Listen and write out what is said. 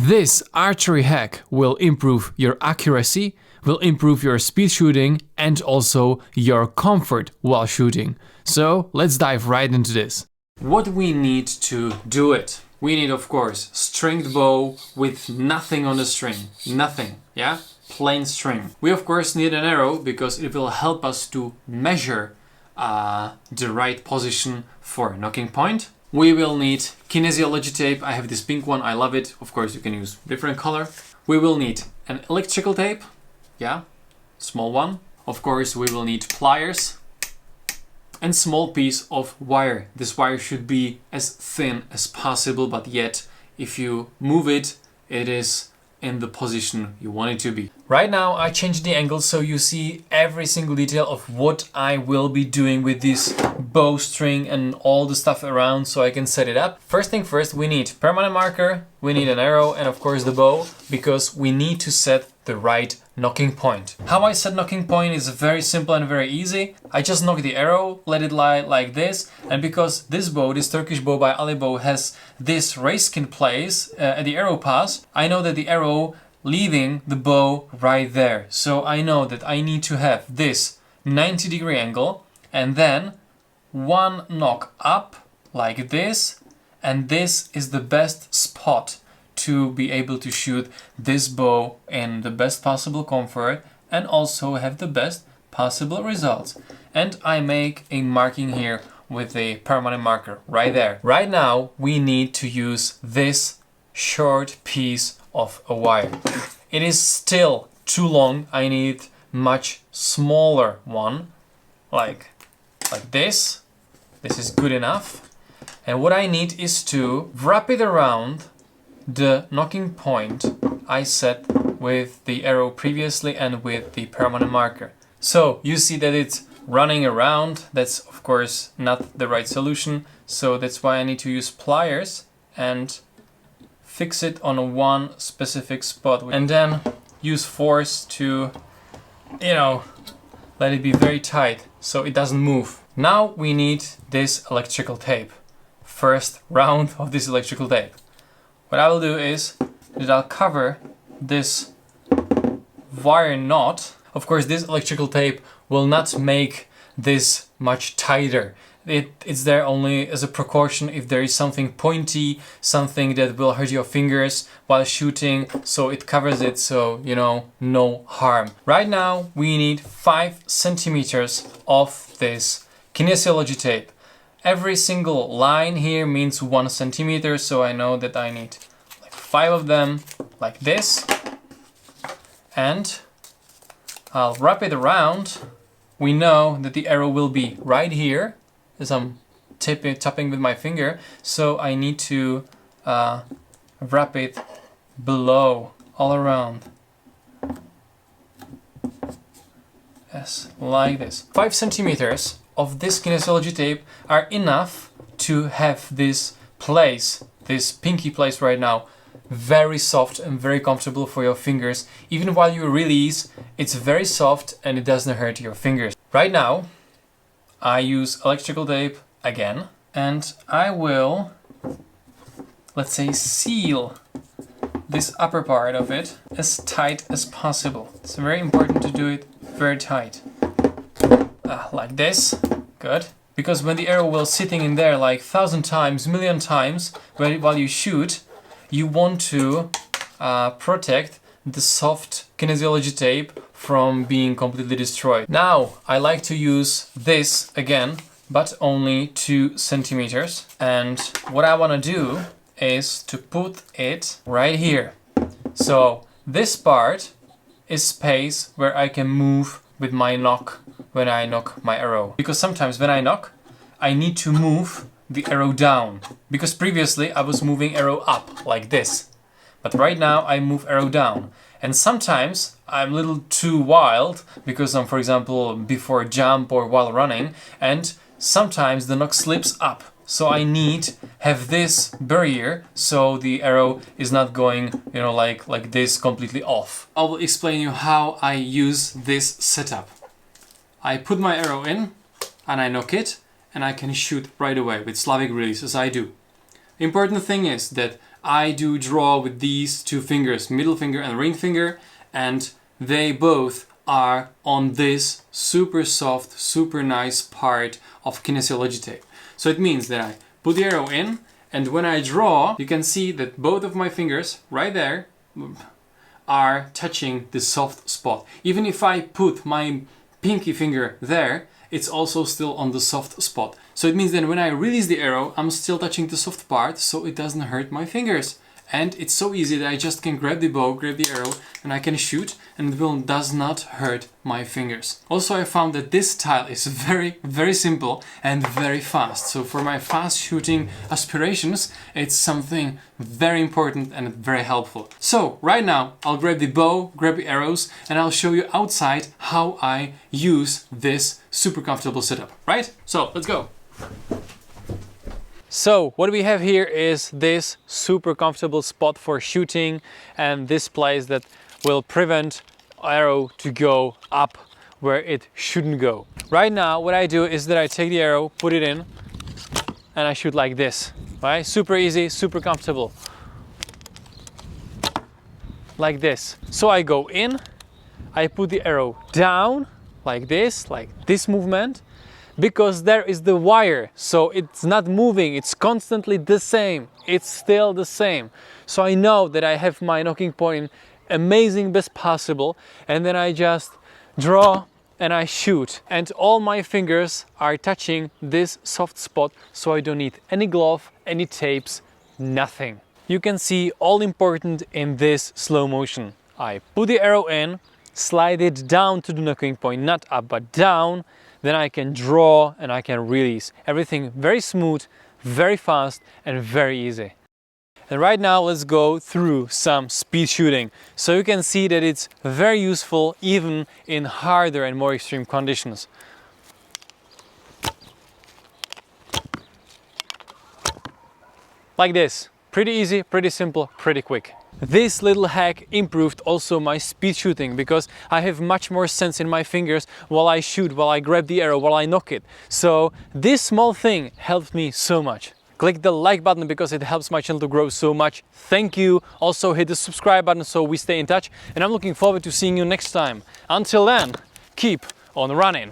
This archery hack will improve your accuracy, will improve your speed shooting and also your comfort while shooting. So let's dive right into this. What we need to do it. We need, of course, stringed bow with nothing on the string. Nothing, yeah? Plain string. We of course need an arrow because it will help us to measure the right position for a knocking point. We will need kinesiology tape. I have this pink one, I love it. Of course you can use different color. We will need an electrical tape, yeah, small one. Of course we will need pliers and small piece of wire. This wire should be as thin as possible, but yet if you move it, it is in the position you want it to be. Right now I changed the angle so you see every single detail of what I will be doing with this bowstring and all the stuff around so I can set it up. First thing first, we need permanent marker, we need an arrow and of course the bow, because we need to set the right knocking point. How I set knocking point is very simple and very easy. I just knock the arrow, let it lie like this, and because this bow, this Turkish bow by Ali Bow, has this rayskin place at the arrow pass, I know that the arrow leaving the bow right there. So I know that I need to have this 90-degree angle and then one knock up like this, and this is the best spot to be able to shoot this bow in the best possible comfort and also have the best possible results. And I make a marking here with a permanent marker right there. Right now we need to use this short piece of a wire. It is still too long. I need much smaller one, like this. This is good enough. And what I need is to wrap it around the knocking point I set with the arrow previously and with the permanent marker. So you see that it's running around. That's of course not the right solution. So that's why I need to use pliers and fix it on one specific spot. And then use force to, you know, let it be very tight so it doesn't move. Now we need this electrical tape. First round of this electrical tape. What I will do is that I'll cover this wire knot. Of course, this electrical tape will not make this much tighter. It's there only as a precaution if there is something pointy, something that will hurt your fingers while shooting, so it covers it, so you know, no harm. Right now we need 5 centimeters of this kinesiology tape. Every single line here means 1 centimeter, so I know that I need like 5 of them, like this. And I'll wrap it around. We know that the arrow will be right here, as I'm tapping with my finger, so I need to wrap it below, all around. Yes, like this. 5 centimeters of this kinesiology tape are enough to have this place, this pinky place right now, very soft and very comfortable for your fingers. Even while you release, it's very soft and it doesn't hurt your fingers. Right now, I use electrical tape again, and I will, let's say, seal this upper part of it as tight as possible. It's very important to do it very tight. Like this, good. Because when the arrow will sitting in there like 1,000 times, million times, while you shoot, you want to protect the soft kinesiology tape from being completely destroyed. Now, I like to use this again, but only 2 centimeters. And what I want to do is to put it right here. So this part is space where I can move with my knock when I knock my arrow. Because sometimes when I knock, I need to move the arrow down. Because previously I was moving arrow up like this. But right now I move arrow down. And sometimes I'm a little too wild because I'm, for example, before a jump or while running, and sometimes the knock slips up. So I need have this barrier so the arrow is not going, you know, like this completely off. I will explain you how I use this setup. I put my arrow in and I knock it and I can shoot right away with Slavic release as I do. The important thing is that I do draw with these two fingers, middle finger and ring finger, and they both are on this super soft, super nice part of kinesiology tape. So it means that I put the arrow in, and when I draw, you can see that both of my fingers right there are touching the soft spot. Even if I put my pinky finger there, it's also still on the soft spot. So it means that when I release the arrow, I'm still touching the soft part, so it doesn't hurt my fingers. And it's so easy that I just can grab the bow, grab the arrow, and I can shoot, and the bow does not hurt my fingers. Also, I found that this style is very, very simple and very fast. So for my fast shooting aspirations, it's something very important and very helpful. So right now, I'll grab the bow, grab the arrows, and I'll show you outside how I use this super comfortable setup, right? So let's go. So what we have here is this super comfortable spot for shooting, and this place that will prevent arrow to go up where it shouldn't go. Right now what I do is that I take the arrow, put it in, and I shoot like this, right? Super easy, super comfortable. Like this. So I go in, I put the arrow down like this movement, because there is the wire, so it's not moving, it's constantly the same, it's still the same. So I know that I have my knocking point amazing best possible, and then I just draw and I shoot, and all my fingers are touching this soft spot, so I don't need any glove, any tapes, nothing. You can see all important in this slow motion. I put the arrow in, slide it down to the knocking point, not up but down, then I can draw and I can release. Everything very smooth, very fast and very easy. And right now let's go through some speed shooting. So you can see that it's very useful even in harder and more extreme conditions. Like this. Pretty easy, pretty simple, pretty quick. This little hack improved also my speed shooting, because I have much more sense in my fingers while I shoot, while I grab the arrow, while I knock it. So this small thing helped me so much. Click the like button because it helps my channel to grow so much. Thank you. Also hit the subscribe button so we stay in touch, and I'm looking forward to seeing you next time. Until then, keep on running.